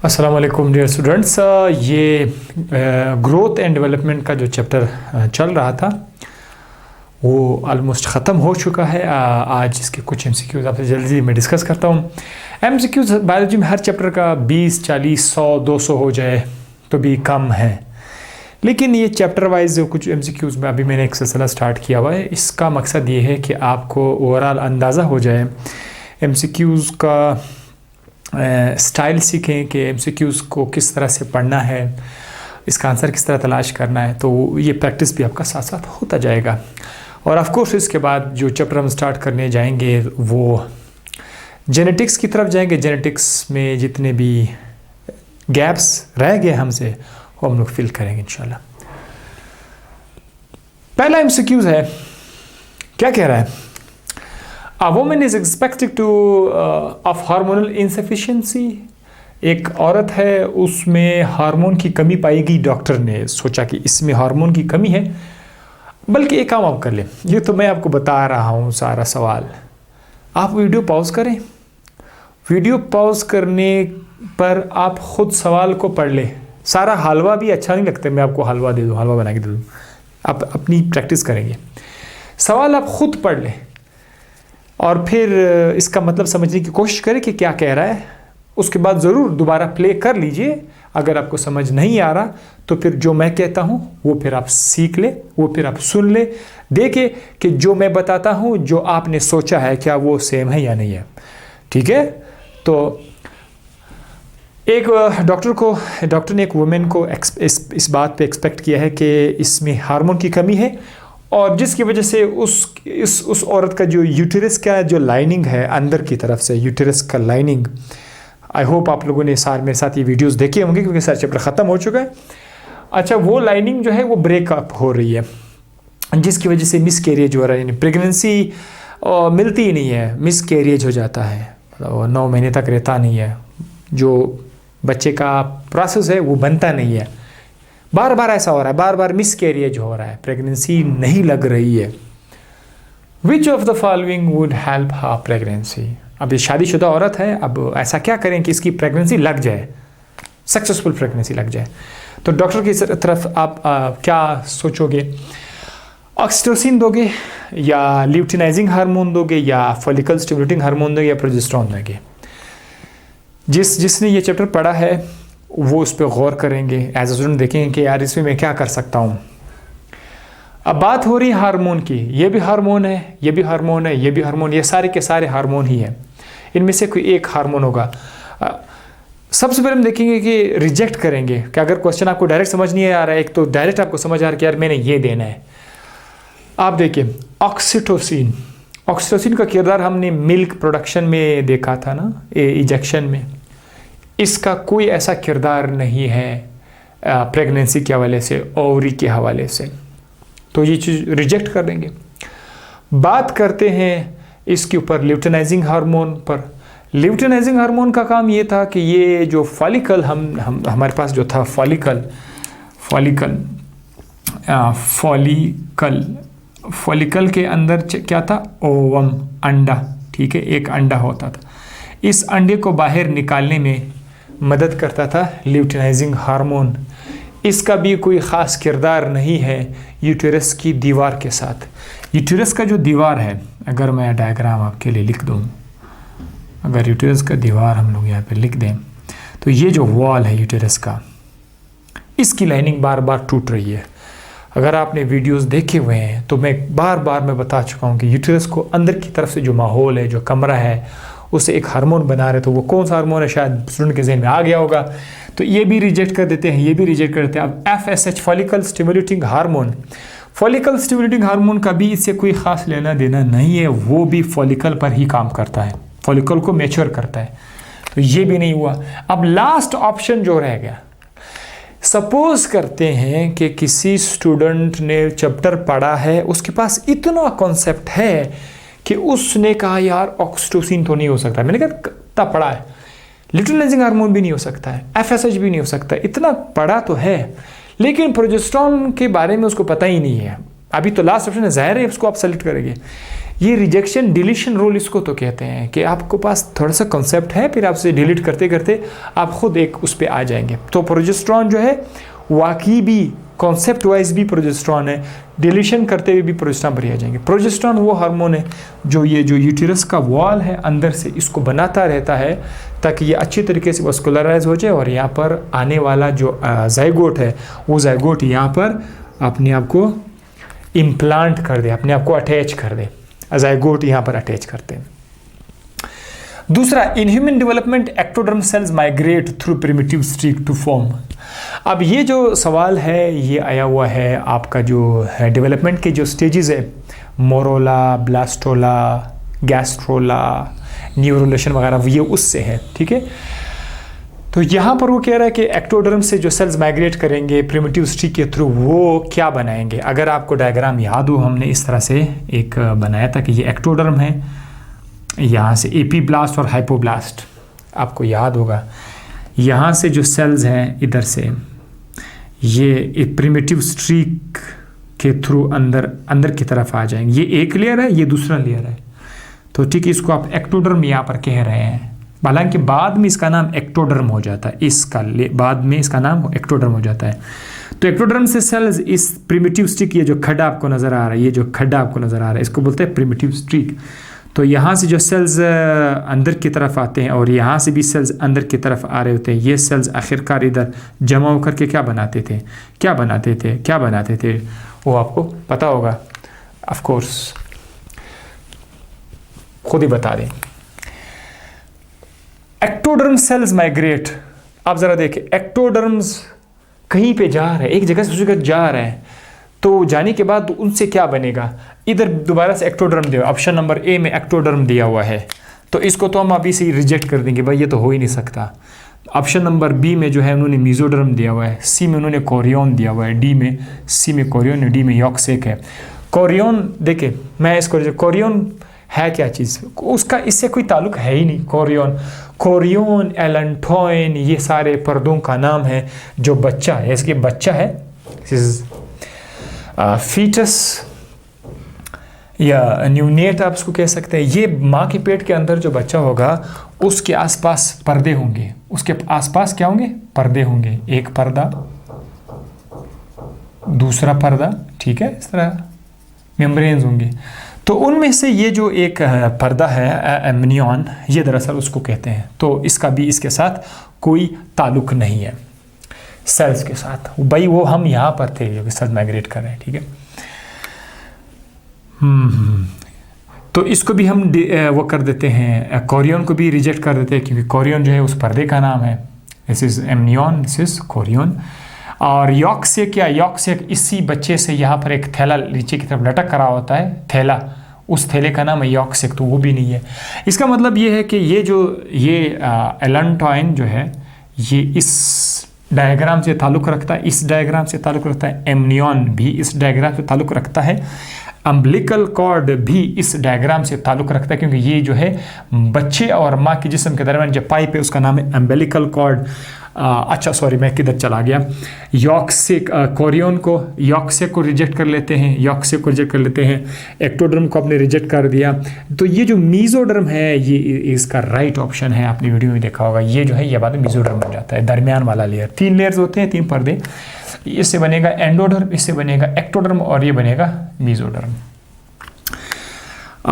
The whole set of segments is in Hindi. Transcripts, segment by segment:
अस्सलाम वालेकुम डियर स्टूडेंट्स। ये ग्रोथ एंड डेवलपमेंट का जो चैप्टर चल रहा था वो ऑलमोस्ट ख़त्म हो चुका है। आज इसके कुछ एमसीक्यूज़ आपसे जल्दी मैं डिस्कस करता हूँ। एमसीक्यूज़ बायोलॉजी में हर चैप्टर का 20, 40, 100, 200 हो जाए तो भी कम है, लेकिन ये चैप्टर वाइज जो कुछ एमसीक्यूज़ में अभी मैंने एक सिलसिला स्टार्ट किया हुआ है। इसका मकसद ये है कि आपको ओवरऑल अंदाज़ा हो जाए, एमसीक्यूज़ का स्टाइल सीखें कि एमसीक्यूज़ को किस तरह से पढ़ना है, इसका आंसर किस तरह तलाश करना है। तो ये प्रैक्टिस भी आपका साथ साथ होता जाएगा। और ऑफ कोर्स इसके बाद जो चैप्टर हम स्टार्ट करने जाएंगे वो जेनेटिक्स की तरफ जाएंगे। जेनेटिक्स में जितने भी गैप्स रह गए हमसे वो हम लोग फिल करेंगे इंशाल्लाह। पहला एमसीक्यूज़ है, क्या कह रहा है? A woman is expected to of hormonal insufficiency। एक औरत है, उसमें हार्मोन की कमी पाई गई। डॉक्टर ने सोचा कि इसमें हार्मोन की कमी है। बल्कि एक काम आप कर लें, ये तो मैं आपको बता रहा हूँ सारा सवाल। आप वीडियो पॉज करें, वीडियो पॉज करने पर आप खुद सवाल को पढ़ लें। सारा हलवा भी अच्छा नहीं लगता, मैं आपको हलवा दे दूँ, हलवा बना के दे दूँ। आप अपनी प्रैक्टिस करेंगे, सवाल आप खुद पढ़ लें और फिर इसका मतलब समझने की कोशिश करें कि क्या कह रहा है। उसके बाद ज़रूर दोबारा प्ले कर लीजिए। अगर आपको समझ नहीं आ रहा तो फिर जो मैं कहता हूँ वो फिर आप सीख ले, वो फिर आप सुन ले, देखें कि जो मैं बताता हूँ, जो आपने सोचा है, क्या वो सेम है या नहीं है। ठीक है? तो एक डॉक्टर ने एक वुमेन को इस बात पे एक्सपेक्ट किया है कि इसमें हार्मोन की कमी है, और जिसकी वजह से उस औरत का जो यूटेरस का जो लाइनिंग है अंदर की तरफ से, यूटेरस का लाइनिंग, आई होप आप लोगों ने मेरे साथ ये वीडियोस देखे होंगे क्योंकि सारा चैप्टर ख़त्म हो चुका है। अच्छा, वो लाइनिंग जो है वो ब्रेकअप हो रही है, जिसकी वजह से मिस कैरियज हो रहा है, यानी प्रेगनेंसी मिलती ही नहीं है, मिस कैरियज हो जाता है, 9 महीने तक रहता नहीं है, जो बच्चे का प्रोसेस है वो बनता नहीं है। बार बार ऐसा हो रहा है, बार बार मिस कैरियज हो रहा है, प्रेगनेंसी नहीं लग रही है। विच of the following would help her pregnancy? अब ये शादीशुदा औरत है, अब ऐसा क्या करें कि इसकी प्रेगनेंसी लग जाए, सक्सेसफुल प्रेगनेंसी लग जाए। तो डॉक्टर की तरफ आप क्या सोचोगे? ऑक्सीटोसिन दोगे या ल्यूटिनाइजिंग हार्मोन दोगे या फॉलिकल स्टिमुलेटिंग हार्मोन दोगे या प्रोजेस्टेरोन दोगे? जिसने ये चैप्टर पढ़ा है वो उस पर गौर करेंगे। एज ए स्टूडेंट देखेंगे कि यार इसमें मैं क्या कर सकता हूँ। अब बात हो रही है हार्मोन की, ये भी हार्मोन है, ये भी हार्मोन है, ये भी हार्मोन, ये सारे के सारे हार्मोन ही है। इनमें से कोई एक हार्मोन होगा। सबसे पहले हम देखेंगे कि रिजेक्ट करेंगे कि अगर क्वेश्चन आपको डायरेक्ट समझ नहीं आ रहा है, एक तो डायरेक्ट आपको समझ आ रहा है कि यार मैंने ये देना है। आप देखिए ऑक्सीटोसिन, ऑक्सीटोसिन का किरदार हमने मिल्क प्रोडक्शन में देखा था ना, इंजेक्शन में। इसका कोई ऐसा किरदार नहीं है प्रेगनेंसी के हवाले से, ओवरी के हवाले से, तो ये चीज़ रिजेक्ट कर देंगे। बात करते हैं इसके ऊपर ल्यूटिनाइजिंग हार्मोन पर। ल्यूटिनाइजिंग हार्मोन का काम ये था कि ये जो फॉलिकल हमारे पास जो था फॉलिकल के अंदर क्या था? ओवम, अंडा। ठीक है, एक अंडा होता था। इस अंडे को बाहर निकालने में मदद करता था ल्यूटिनाइजिंग हार्मोन। इसका भी कोई ख़ास किरदार नहीं है यूटेरस की दीवार के साथ। यूटेरस का जो दीवार है, अगर मैं डायग्राम आपके लिए लिख दूँ, अगर यूटेरस का दीवार हम लोग यहाँ पे लिख दें तो ये जो वॉल है यूटेरस का, इसकी लाइनिंग बार बार टूट रही है। अगर आपने वीडियोस देखे हुए हैं तो मैं बार बार बता चुका हूँ कि यूटेरस को अंदर की तरफ से जो माहौल है, जो कमरा है, उसे एक हार्मोन बना रहे। तो वो कौन सा हार्मोन है, शायद स्टूडेंट के जहन में आ गया होगा। तो ये भी रिजेक्ट कर देते हैं, ये भी रिजेक्ट कर देते हैं। अब FSH, follicle stimulating hormone, follicle stimulating hormone का भी इससे कोई ख़ास लेना देना नहीं है, वो भी फॉलिकल पर ही काम करता है, फॉलिकल को मैच्योर करता है। तो ये भी नहीं हुआ। अब लास्ट ऑप्शन जो रह गया, सपोज करते हैं कि किसी स्टूडेंट ने चैप्टर पढ़ा है, उसके पास इतना कॉन्सेप्ट है कि उसने कहा यार ऑक्सीटोसिन तो नहीं हो सकता। मैंने कहा इतना पढ़ा है, ल्यूटिनाइजिंग हार्मोन भी नहीं हो सकता है, FSH भी नहीं हो सकता, इतना पढ़ा तो है, लेकिन प्रोजेस्टेरोन के बारे में उसको पता ही नहीं है। अभी तो लास्ट ऑप्शन है, ज़ाहिर है उसको आप सेलेक्ट करेंगे। ये रिजेक्शन डिलीशन रूल इसको तो कहते हैं कि आपको पास थोड़ा सा कॉन्सेप्ट है, फिर आपसे डिलीट करते करते आप खुद एक उस पर आ जाएंगे। तो प्रोजेस्टेरॉन जो है वाकई भी कॉन्सेप्ट वाइज भी प्रोजेस्टेरॉन है, डिलीशन करते हुए भी प्रोजेस्टेरॉन पर ही आ जाएंगे। प्रोजेस्टेरॉन वो हार्मोन है जो यूटिरस का वॉल है अंदर से इसको बनाता रहता है ताकि ये अच्छी तरीके से वस्कुलराइज हो जाए और यहाँ पर आने वाला जो जाइगोट है वो जाइगोट यहाँ पर अपने आप को इम्प्लांट कर दे, अपने आप को अटैच कर दे, जाइगोट यहाँ पर अटैच करते हैं। दूसरा, in human development ectoderm cells migrate through primitive streak to form. अब ये जो सवाल है ये आया हुआ है आपका जो है डेवलपमेंट के जो स्टेजेस है, मोरोला, ब्लास्टोला, गैस्ट्रोला, न्यूरोलेशन वगैरह, ये उससे है, ठीक है। तो यहाँ पर वो कह रहा है कि एक्टोडर्म से जो सेल्स माइग्रेट करेंगे प्रिमिटिव स्ट्रीक के थ्रू, वो क्या बनाएंगे। अगर आपको डायग्राम याद हो, हमने इस तरह से एक बनाया था कि ये एक्टोडर्म है, यहाँ से एपीब्लास्ट और हाइपोब्लास्ट, आपको याद होगा। यहाँ से जो सेल्स हैं इधर से ये प्रिमिटिव स्ट्रीक के थ्रू अंदर की तरफ आ जाएंगे। ये एक लेयर है, ये दूसरा लेयर है, तो ठीक है, इसको आप एक्टोडर्म यहाँ पर कह रहे हैं। हालांकि बाद में इसका नाम एक्टोडर्म हो जाता है, बाद में इसका नाम एक्टोडर्म हो जाता है। तो एक्टोडर्म से सेल्स इस प्रिमिटिव स्ट्रीक, ये जो खड्डा आपको नज़र आ रहा है, ये जो खड्डा आपको नज़र आ रहा है, इसको बोलते हैं प्रिमिटिव स्ट्रीक। तो यहाँ से जो सेल्स अंदर की तरफ आते हैं और यहाँ से भी सेल्स अंदर की तरफ आ रहे होते हैं, ये सेल्स आखिरकार इधर जमा होकर के क्या बनाते थे वो आपको पता होगा, ऑफ कोर्स खुद ही बता दें। एक्टोडर्म सेल्स माइग्रेट, आप ज़रा देखें, एक्टोडर्म्स कहीं पे जा रहे हैं, एक जगह से दूसरी जगह जा रहे हैं, तो जाने के बाद उनसे क्या बनेगा, इधर दोबारा से एक्टोडर्म दिया, ऑप्शन नंबर ए में एक्टोडर्म दिया हुआ है, तो इसको तो हम अभी से ही रिजेक्ट कर देंगे, भाई ये तो हो ही नहीं सकता। ऑप्शन नंबर बी में जो है उन्होंने मीजोडर्म दिया हुआ है, सी में उन्होंने कोरियन दिया हुआ है, सी में कोरियन, डी में यॉक्सेक है। कोरियन देखें, मैं इसको कोरियन है क्या चीज़, उसका इससे कोई ताल्लुक है ही नहीं। कोरियन, एलेंटोइन, ये सारे पर्दों का नाम है जो बच्चा है, इसके बच्चा है, फीटस या न्यूनेट आप उसको कह सकते हैं। ये माँ के पेट के अंदर जो बच्चा होगा उसके आसपास पर्दे होंगे, उसके आसपास क्या होंगे, पर्दे होंगे, एक पर्दा, दूसरा पर्दा, ठीक है, इस तरह मेम्ब्रेन्स होंगे। तो उनमें से ये जो एक पर्दा है एमनियन, ये दरअसल उसको कहते हैं। तो इसका भी इसके साथ कोई ताल्लुक नहीं है सेल्स के साथ, भाई वो हम यहाँ पर थे जो सेल्स माइग्रेट कर रहे हैं, ठीक है। तो इसको भी हम वो कर देते हैं, कोरियन को भी रिजेक्ट कर देते हैं क्योंकि कोरियन जो है उस पर्दे का नाम है। This is amnion, this is Korean. और यॉक्सेक, यॉक्सेक इसी बच्चे से यहाँ पर एक थैला नीचे की तरफ लटक करा होता है, थैला, उस थैले का नाम है यॉक्सेक, तो वो भी नहीं है। इसका मतलब ये है कि ये एलेंटोइन जो है ये इस डायग्राम से ताल्लुक़ रखता है, इस डायग्राम से ताल्लुक़ रखता है, एमनियन भी इस डायग्राम से ताल्लुक़ रखता है, अम्बिलिकल कॉर्ड भी इस डायग्राम से ताल्लुक़ रखता है क्योंकि ये जो है बच्चे और माँ के जिस्म के दरमियान जो पाइप है उसका नाम है अम्बिलिकल कॉर्ड। अच्छा सॉरी, मैं किधर चला गया, यॉक्सेक, कोरियन को, यॉक्सेक को रिजेक्ट कर लेते हैं, यॉक्सेक को रिजेक्ट कर लेते हैं, एक्टोडर्म को आपने रिजेक्ट कर दिया। तो ये जो मीजोडर्म है ये इसका राइट ऑप्शन है, आपने वीडियो में देखा होगा, ये जो है ये बाद में मीजोडर्म बन जाता है, दरमियान वाला लेयर। 3 लेयर्स होते हैं, 3 पर्दे, इससे बनेगा एंडोडर्म, इससे बनेगा एक्टोडर्म और ये बनेगा मीजोडर्म।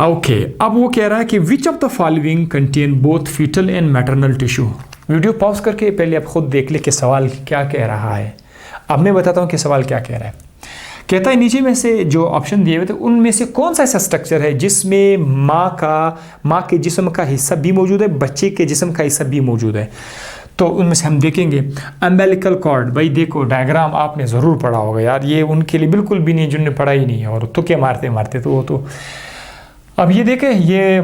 ओके, अब वो कह रहा है कि which of the following contain both fetal and maternal tissue. Video pause करके पहले आप खुद देख ले कि सवाल क्या कह रहा है। अब मैं बताता हूँ कि सवाल क्या कह रहा है। कहता है नीचे में से जो ऑप्शन दिए हुए थे उनमें से कौन सा ऐसा स्ट्रक्चर है जिसमें माँ के जिस्म का हिस्सा भी मौजूद है, बच्चे के जिस्म का हिस्सा भी मौजूद है। तो उनमें से हम देखेंगे अम्बिलिकल कॉर्ड। भाई देखो डायग्राम आपने ज़रूर पढ़ा होगा यार, ये उनके लिए बिल्कुल भी नहीं जिन्होंने पढ़ा ही नहीं है और तुक्के मारते मारते तो वो तो। अब ये देखें, ये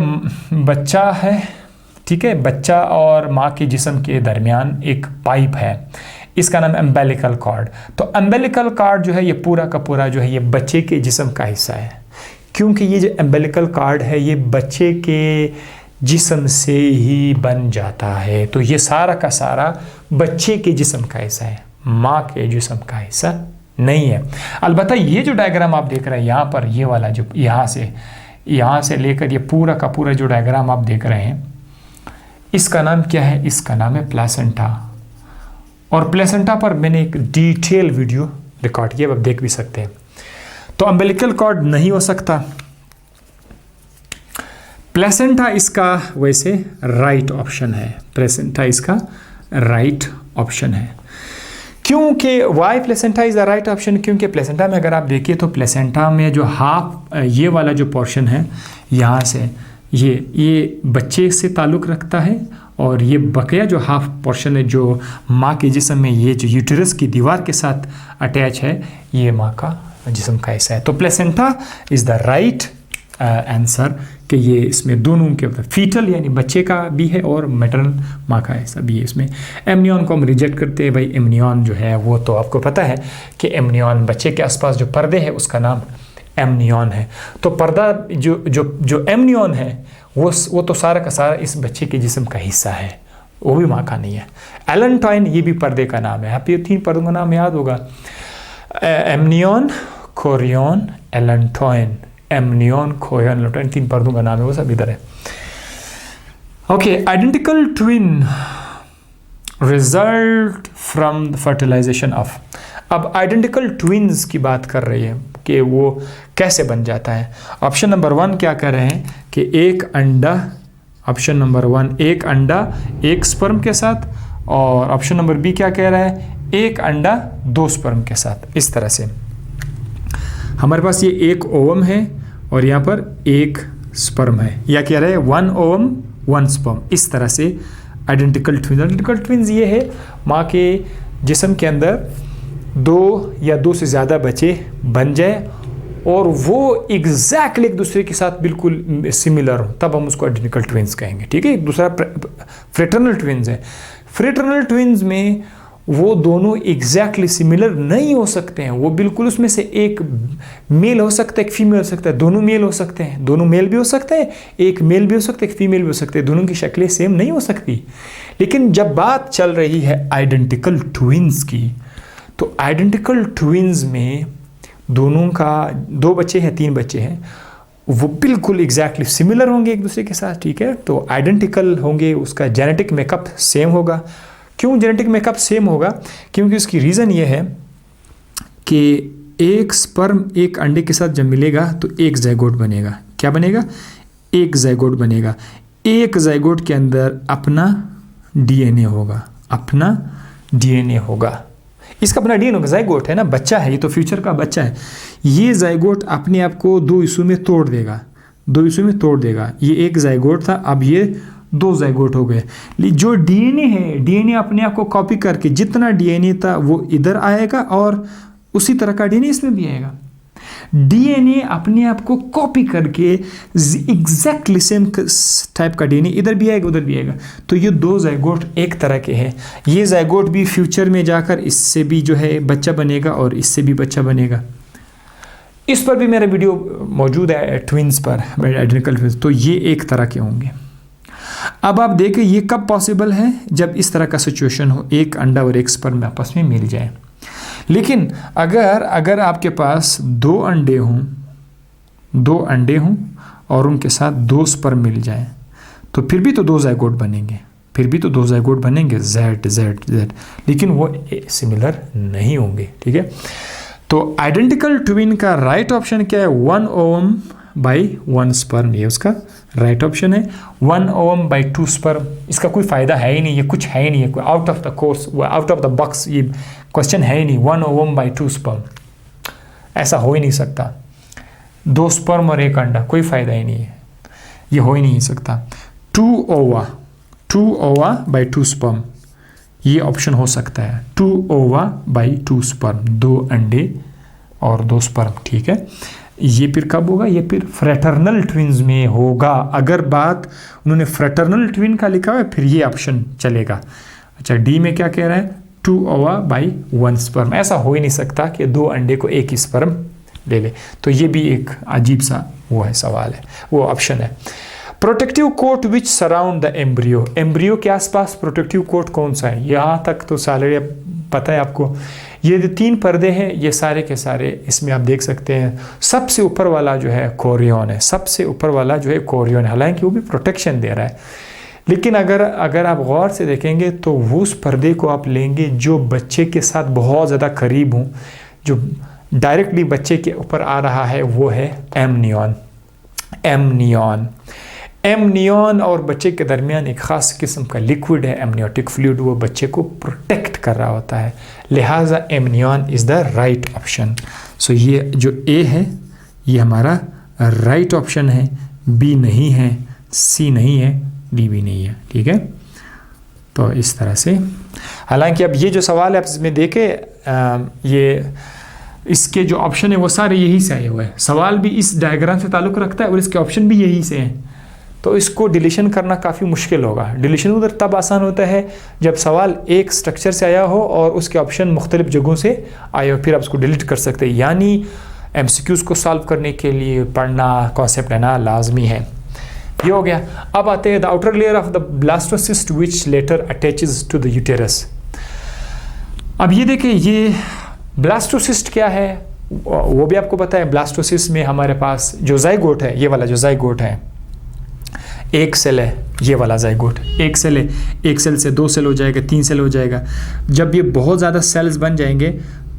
बच्चा है, ठीक है, बच्चा और माँ के जिस्म के दरमियान एक पाइप है, इसका नाम अम्बिलिकल कॉर्ड। तो अम्बिलिकल कॉर्ड जो है ये पूरा का पूरा जो है ये बच्चे के जिस्म का हिस्सा है, क्योंकि ये जो अम्बिलिकल कॉर्ड है ये बच्चे के जिस्म से ही बन जाता है। तो ये सारा का सारा बच्चे के जिस्म का हिस्सा है, माँ के जिस्म का हिस्सा नहीं है। अलबत्ता ये जो डायग्राम आप देख रहे हैं यहाँ पर, ये वाला जो यहाँ से लेकर ये पूरा का पूरा जो डायग्राम आप देख रहे हैं, इसका नाम क्या है? इसका नाम है प्लेसेंटा। और प्लेसेंटा पर मैंने एक डिटेल वीडियो रिकॉर्ड किया, आप देख भी सकते हैं। तो अम्बिलिकल कॉर्ड नहीं हो सकता। प्लेसेंटा इसका वैसे राइट ऑप्शन है, प्लेसेंटा इसका राइट ऑप्शन है। क्योंकि why placenta is the right option? क्योंकि प्लेसेंटा में अगर आप देखिए तो प्लेसेंटा में जो हाफ, ये वाला जो पोर्शन है यहाँ से ये बच्चे से ताल्लुक़ रखता है, और ये बकिया जो हाफ पोर्शन है जो माँ के जिस्म में, ये जो यूटेरस की दीवार के साथ अटैच है, ये माँ का जिस्म का हिस्सा है। तो placenta is the right answer कि ये इसमें दोनों के फीटल यानी बच्चे का भी है और मैटरनल माँ का हिस्सा भी है इसमें। एमनियन को हम रिजेक्ट करते हैं भाई। एमनियन जो है वो तो आपको पता है कि एमनियन बच्चे के आसपास जो पर्दे है उसका नाम एमनियन है। तो पर्दा जो एमनियन है वो तो सारा का सारा इस बच्चे के जिस्म का हिस्सा है, वो भी माँ का नहीं है। एलेंटॉइन ये भी पर्दे का नाम है। आप ये 3 पर्दों का नाम याद होगा, amnion, chorion, allantois. Amnion, chorion, allantois 3 पर्दों का नाम है, वो सब इधर है। Okay, identical twin result from the fertilisation of. अब आइडेंटिकल ट्विन्स की बात कर रही है कि वो कैसे बन जाता है। ऑप्शन नंबर 1 क्या कह रहे हैं कि एक अंडा, ऑप्शन नंबर 1 एक अंडा एक स्पर्म के साथ, और ऑप्शन नंबर बी क्या कह रहा है, एक अंडा 2 स्पर्म के साथ। इस तरह से हमारे पास ये एक ओवम है और यहाँ पर एक स्पर्म है, या कह रहे हैं 1 ओवम 1 स्पर्म। इस तरह से आइडेंटिकल ट्विन्स। आइडेंटिकल ट्विन्स ये है माँ के जिस्म के अंदर 2 या 2 से ज़्यादा बच्चे बन जाए और वो एग्जैक्टली एक दूसरे के साथ बिल्कुल सिमिलर हो, तब हम उसको आइडेंटिकल ट्विन्स कहेंगे। ठीक है। एक दूसरा फ्रेटर्नल ट्विन्स है। फ्रेटर्नल ट्विन्स में वो दोनों एग्जैक्टली सिमिलर नहीं हो सकते हैं, वो बिल्कुल उसमें से एक मेल हो सकता है, एक फीमेल हो सकता है, दोनों मेल हो सकते हैं, दोनों मेल भी हो सकते हैं, एक मेल भी हो सकता है, एक फीमेल भी हो सकते हैं, दोनों की शक्लें सेम नहीं हो सकती। लेकिन जब बात चल रही है आइडेंटिकल ट्विन्स की, तो आइडेंटिकल ट्विन्स में दोनों का 2 बच्चे हैं, 3 बच्चे हैं, वो बिल्कुल एग्जैक्टली सिमिलर होंगे एक दूसरे के साथ। ठीक है। तो आइडेंटिकल होंगे, उसका जेनेटिक मेकअप सेम होगा। क्यों जेनेटिक मेकअप सेम होगा? क्योंकि उसकी रीज़न ये है कि एक स्पर्म एक अंडे के साथ जब मिलेगा तो एक ज़ाइगोट बनेगा। क्या बनेगा? एक ज़ाइगोट बनेगा। एक ज़ाइगोट के अंदर अपना डीएनए होगा, अपना डीएनए होगा। इसका अपना डीएनए होगा, ज़ाइगोट है ना, बच्चा है, ये तो फ्यूचर का बच्चा है। ये ज़ाइगोट अपने आप को 2 हिस्सों में तोड़ देगा, 2 हिस्सों में तोड़ देगा। ये एक ज़ाइगोट था, अब ये 2 ज़ाइगोट हो गए। जो डीएनए है, डीएनए अपने आप को कॉपी करके जितना डीएनए था वो इधर आएगा और उसी तरह का डीएनए इसमें भी आएगा। डीएनए अपने आप को कॉपी करके एग्जैक्टली सेम टाइप का डीएनए इधर भी आएगा, उधर भी आएगा। तो ये 2 ज़ाइगोट एक तरह के हैं। ये ज़ाइगोट भी फ्यूचर में जाकर इससे भी जो है बच्चा बनेगा और इससे भी बच्चा बनेगा। इस पर भी मेरा वीडियो मौजूद है ट्विन्स पर, आइडेंटिकल ट्विन्स। तो ये एक तरह के होंगे। अब आप देखें ये कब पॉसिबल है? जब इस तरह का सिचुएशन हो, एक अंडा और एक स्पर्म आपस में मिल जाए। लेकिन अगर आपके पास 2 अंडे हों और उनके साथ 2 स्पर्म मिल जाए, तो फिर भी तो 2 ज़ाइगोट बनेंगे, Z। लेकिन वो सिमिलर नहीं होंगे। ठीक है। तो आइडेंटिकल ट्विन का राइट ऑप्शन क्या है? 1 ओवम बाई 1 स्पर्म, ये उसका राइट ऑप्शन है। 1 ओवम बाई 2 स्पर्म, इसका कोई फ़ायदा है ही नहीं, ये कुछ है ही नहीं, कोई out of the course, out of the box ये क्वेश्चन है ही नहीं। 1 ओवम बाई 2 स्पर्म, ऐसा हो ही नहीं सकता। 2 स्पर्म और 1 अंडा, कोई फ़ायदा ही नहीं है, ये हो ही नहीं सकता। 2 ओवा बाई 2 स्पर्म, ये ऑप्शन हो सकता है। 2 ओवा बाई 2 स्पर्म, 2 अंडे और 2 स्पर्म। ठीक है। ये फिर कब होगा? ये फिर फ्रेटर्नल ट्विन्स में होगा। अगर बात उन्होंने फ्रेटर्नल ट्विन का लिखा है फिर ये ऑप्शन चलेगा। अच्छा, डी में क्या कह रहा है? 2 ओवा बाई 1 स्पर्म। ऐसा हो ही नहीं सकता कि 2 अंडे को एक ही स्पर्म ले ले। तो ये भी एक अजीब सा वो है सवाल है, वो ऑप्शन है। Protective coat which surround the embryo, embryo के आसपास प्रोटेक्टिव कोट कौन सा है? यहाँ तक तो सारे पता है आपको। ये जो 3 पर्दे हैं ये सारे के सारे इसमें आप देख सकते हैं। सबसे ऊपर वाला जो है कोरियन है, सबसे ऊपर वाला जो है कोरियन, हालांकि वो भी प्रोटेक्शन दे रहा है, लेकिन अगर आप गौर से देखेंगे तो वो उस पर्दे को आप लेंगे जो बच्चे के साथ बहुत ज़्यादा करीब हों, जो डायरेक्टली बच्चे के ऊपर आ रहा है, वो है एमनियन। एमनियन और बच्चे के दरमियान एक ख़ास किस्म का लिक्विड है एमनियोटिक फ्लूइड, वो बच्चे को प्रोटेक्ट कर रहा होता है, लिहाजा amnion is the right option. So ये जो ए है ये हमारा राइट ऑप्शन है, बी नहीं है, सी नहीं है, डी भी नहीं है। ठीक है, तो इस तरह से, हालांकि अब ये जो सवाल है आप इसमें देखें, ये इसके जो ऑप्शन है वो सारे यही से आए हुए हैं, सवाल भी इस डायग्राम से ताल्लुक़ रखता है और इसके ऑप्शन भी यही से हैं, तो इसको डिलीशन करना काफ़ी मुश्किल होगा। डिलीशन उधर तब आसान होता है जब सवाल एक स्ट्रक्चर से आया हो और उसके ऑप्शन मुख्तलिफ जगहों से आए हो, फिर आप उसको डिलीट कर सकते हैं। यानी MCQs को सॉल्व करने के लिए पढ़ना, कॉन्सेप्ट लेना लाजमी है। ये हो गया। अब आते हैं the outer layer of the blastocyst which later attaches to the uterus. अब ये देखिए, ये ब्लास्टोसिस्ट क्या है वो भी आपको पता है। ब्लास्टोसिस्ट में हमारे पास जो जाइगोट है, ये वाला जो जाइगोट है, एक सेल है, ये वाला जाइगोट एक सेल है, एक सेल से 2 सेल हो जाएगा, 3 सेल हो जाएगा। जब ये बहुत ज़्यादा सेल्स बन जाएंगे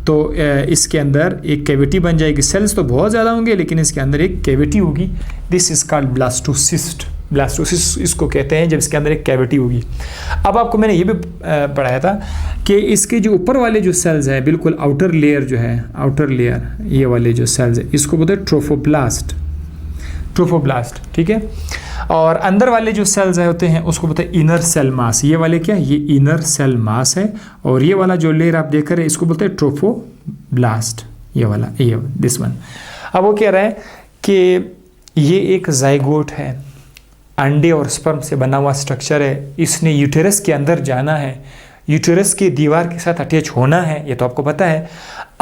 तो इसके अंदर एक कैविटी बन जाएगी। सेल्स तो बहुत ज़्यादा होंगे लेकिन इसके अंदर एक कैविटी होगी, this is called blastocyst. Blastocyst इसको कहते हैं जब इसके अंदर एक कैविटी होगी। अब आपको मैंने ये भी पढ़ाया था कि इसके जो ऊपर वाले जो सेल्स हैं, बिल्कुल आउटर लेयर जो है, आउटर लेयर ये वाले जो सेल्स है, इसको बोलते हैं ट्रोफोब्लास्ट। ठीक है, और अंदर वाले जो सेल्स होते हैं उसको बोलते हैं इनर सेल मास। ये वाले क्या, ये इनर सेल मास है, और ये वाला जो लेयर आप देख रहे हैं इसको बोलते हैं ट्रोफोब्लास्ट, ये वाला, ये दिस वन। अब वो कह रहा है कि ये एक जाइगोट है, अंडे और स्पर्म से बना हुआ स्ट्रक्चर है, इसने यूटेरस के अंदर जाना है, यूटेरस की दीवार के साथ अटैच होना है, ये तो आपको पता है।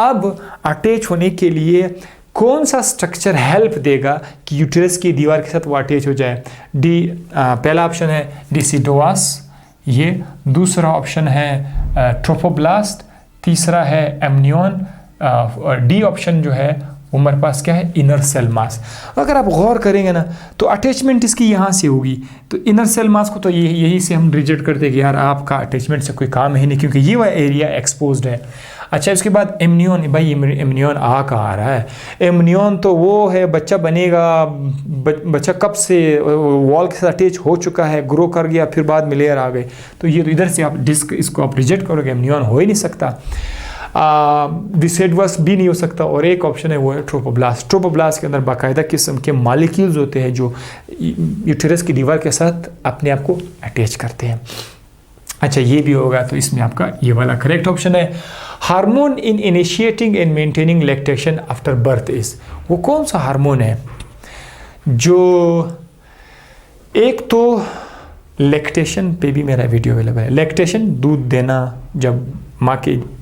अब अटैच होने के लिए कौन सा स्ट्रक्चर हेल्प देगा कि यूटेरस की दीवार के साथ वो अटैच हो जाए? पहला ऑप्शन है डिसिडोआस, ये दूसरा ऑप्शन है ट्रोफोब्लास्ट, तीसरा है एमनियन, और डी ऑप्शन जो है वो हमारे पास क्या है, इनर सेल मास। अगर आप गौर करेंगे ना तो अटैचमेंट इसकी यहाँ से होगी, तो इनर सेल मास को तो यही से हम रिजेक्ट करते हैं कि यार आपका अटैचमेंट से कोई काम है नहीं, क्योंकि ये वह एरिया एक्सपोज्ड है। अच्छा, इसके बाद एमनियन, भाई एमनियन आ कहाँ रहा है? एमनियन तो वो है बच्चा बनेगा, बच्चा कब से वॉल के साथ अटैच हो चुका है, ग्रो कर गया, फिर बाद में लेयर आ गए, तो ये तो इधर से आप डिस्क इसको आप रिजेक्ट करोगे, एमनियन हो ही नहीं सकता। डिसेडवस भी नहीं हो सकता, और एक ऑप्शन है वो है ट्रोफोब्लास्ट। ट्रोफोब्लास्ट के अंदर बाकायदा किस्म के मॉलिक्यूल्स होते हैं जो यूटेरस की दीवार के साथ अपने आप को अटैच करते हैं। अच्छा, ये भी होगा, तो इसमें आपका ये वाला करेक्ट ऑप्शन है। Hormone in initiating and maintaining lactation after birth is, वो कौन सा हार्मोन है जो, एक तो लैक्टेशन पे भी मेरा वीडियो अवेलेबल है। लैक्टेशन, दूध देना, जब माँ के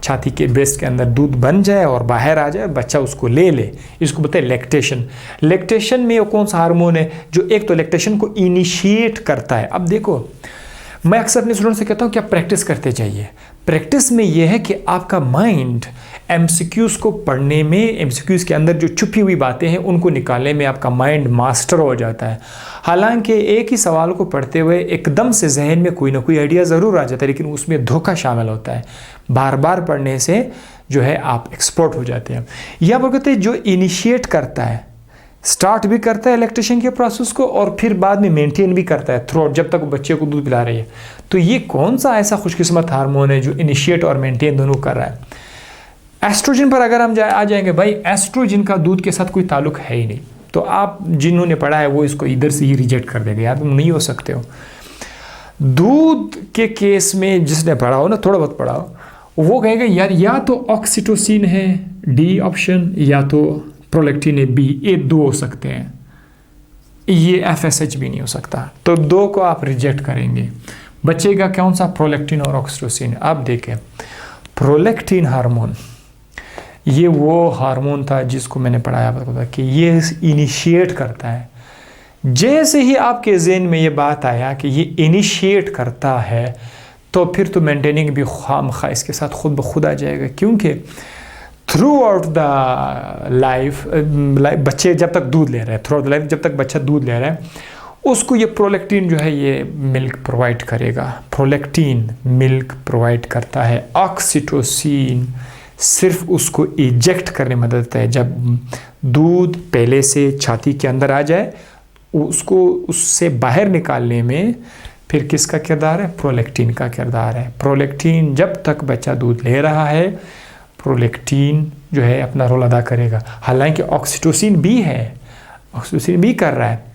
छाती के ब्रेस्ट के अंदर दूध बन जाए और बाहर आ जाए, बच्चा उसको ले ले, इसको बोलते हैं लैक्टेशन। लैक्टेशन में वो कौन सा हार्मोन है जो एक तो लैक्टेशन को इनिशिएट करता है? अब देखो, मैं अक्सर अपने स्टूडेंट से कहता हूँ कि आप प्रैक्टिस करते जाइए। प्रैक्टिस में यह है कि आपका माइंड MCQs को पढ़ने में, MCQs के अंदर जो छुपी हुई बातें हैं उनको निकालने में आपका माइंड मास्टर हो जाता है। हालांकि एक ही सवाल को पढ़ते हुए एकदम से जहन में कोई ना कोई आइडिया ज़रूर आ जाता है, लेकिन उसमें धोखा शामिल होता है। बार बार पढ़ने से जो है आप एक्सपर्ट हो जाते हैं। यहाँ पर कहते हैं जो इनिशिएट करता है, स्टार्ट भी करता है लैक्टेशन के प्रोसेस को, और फिर बाद में मेंटेन भी करता है थ्रू आउट, जब तक वो बच्चे को दूध पिला रही है। तो ये कौन सा ऐसा खुशकिस्मत हार्मोन है जो इनिशिएट और मेंटेन दोनों कर रहा है? एस्ट्रोजन पर अगर हम आ जाएंगे, भाई एस्ट्रोजन का दूध के साथ कोई ताल्लुक है ही नहीं, तो आप जिन्होंने पढ़ा है वो इसको इधर से ही रिजेक्ट कर देंगे, यार तुम नहीं हो सकते हो। दूध के केस में जिसने पढ़ा हो ना, थोड़ा बहुत पढ़ा हो, वो कहेगा यार या तो ऑक्सीटोसिन है, डी ऑप्शन, या तो प्रोलैक्टिन है, बी, ये 2 हो सकते हैं, ये FSH भी नहीं हो सकता, तो 2 को आप रिजेक्ट करेंगे। बचेगा कौन सा? प्रोलैक्टिन और ऑक्सीटोसिन। अब देखें, प्रोलैक्टिन हार्मोन ये वो हार्मोन था जिसको मैंने पढ़ाया था कि ये इनिशिएट करता है। जैसे ही आपके ज़हन में ये बात आया कि ये इनिशिएट करता है, तो फिर तो मेंटेनिंग भी खामखा इसके साथ खुद ब खुद आ जाएगा, क्योंकि थ्रू आउट द लाइफ बच्चे जब तक दूध ले रहे हैं, थ्रू आउट द लाइफ जब तक बच्चा दूध ले रहा है, उसको ये प्रोलैक्टिन जो है ये मिल्क प्रोवाइड करेगा। प्रोलैक्टिन मिल्क प्रोवाइड करता है। ऑक्सीटोसिन सिर्फ उसको इजेक्ट करने में मदद करता है। जब दूध पहले से छाती के अंदर आ जाए, उसको उससे बाहर निकालने में फिर किसका किरदार है? प्रोलैक्टिन का किरदार है। प्रोलैक्टिन जब तक बच्चा दूध ले रहा है, प्रोलैक्टिन जो है अपना रोल अदा करेगा। हालांकि ऑक्सीटोसिन भी है, ऑक्सीटोसिन भी कर रहा है,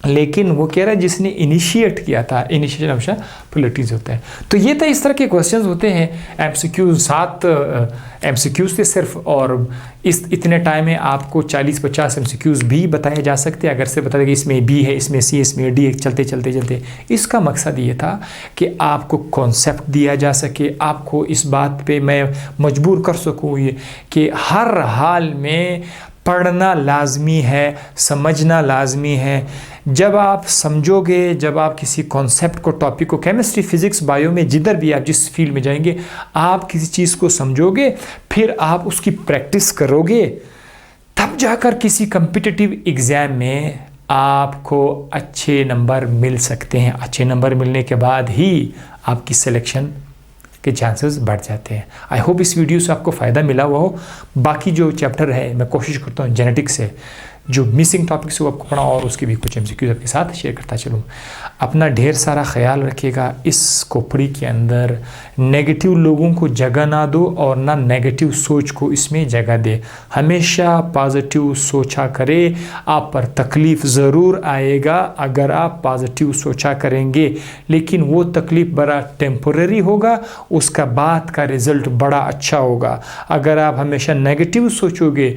लेकिन वो कह रहा है जिसने इनिशिएट किया था, इनिशिएशन हमेशा प्रोलैक्टिन होता है। तो ये था, इस तरह के क्वेश्चंस होते हैं। एमसीक्यूज 7 एमसीक्यूज थे सिर्फ, और इस इतने टाइम में आपको 40-50 एमसीक्यूज भी बताए जा सकते हैं। अगर से बता दें कि इसमें बी है, इसमें सी, इसमें डी, चलते चलते चलते। इसका मकसद ये था कि आपको कॉन्सेप्ट दिया जा सके, आपको इस बात पे मैं मजबूर कर सकूँ ये कि हर हाल में पढ़ना लाजमी है, समझना लाजमी है। जब आप समझोगे, जब आप किसी कॉन्सेप्ट को, टॉपिक को, केमिस्ट्री, फिजिक्स, बायो में जिधर भी आप जिस फील्ड में जाएंगे, आप किसी चीज़ को समझोगे, फिर आप उसकी प्रैक्टिस करोगे, तब जाकर किसी कम्पिटिटिव एग्ज़ाम में आपको अच्छे नंबर मिल सकते हैं। अच्छे नंबर मिलने के बाद ही आपकी सिलेक्शन के चांसेस बढ़ जाते हैं। आई होप इस वीडियो से आपको फ़ायदा मिला हुआ हो। बाकी जो चैप्टर है मैं कोशिश करता हूँ जेनेटिक्स से जो मिसिंग टॉपिक्स वो आपको पढ़ा और उसके भी कुछ एमसीक्यूज आपके साथ शेयर करता चलूँ। अपना ढेर सारा ख्याल रखिएगा। इस खोपड़ी के अंदर नेगेटिव लोगों को जगह ना दो और ना नेगेटिव सोच को इसमें जगह दे। हमेशा पॉजिटिव सोचा करे। आप पर तकलीफ़ ज़रूर आएगा अगर आप पॉजिटिव सोचा करेंगे, लेकिन वो तकलीफ़ बड़ा टेम्पोरेरी होगा, उसका बाद का रिज़ल्ट बड़ा अच्छा होगा। अगर आप हमेशा नेगेटिव सोचोगे,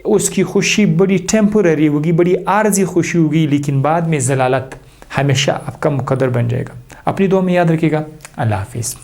उसकी खुशी बड़ी टेम्पोरेरी होगी, बड़ी आर्जी खुशी होगी, लेकिन बाद में ज़लालत हमेशा आपका मुकद्दर बन जाएगा। अपनी दुआ में याद रखिएगा। अल्लाह हाफिज़।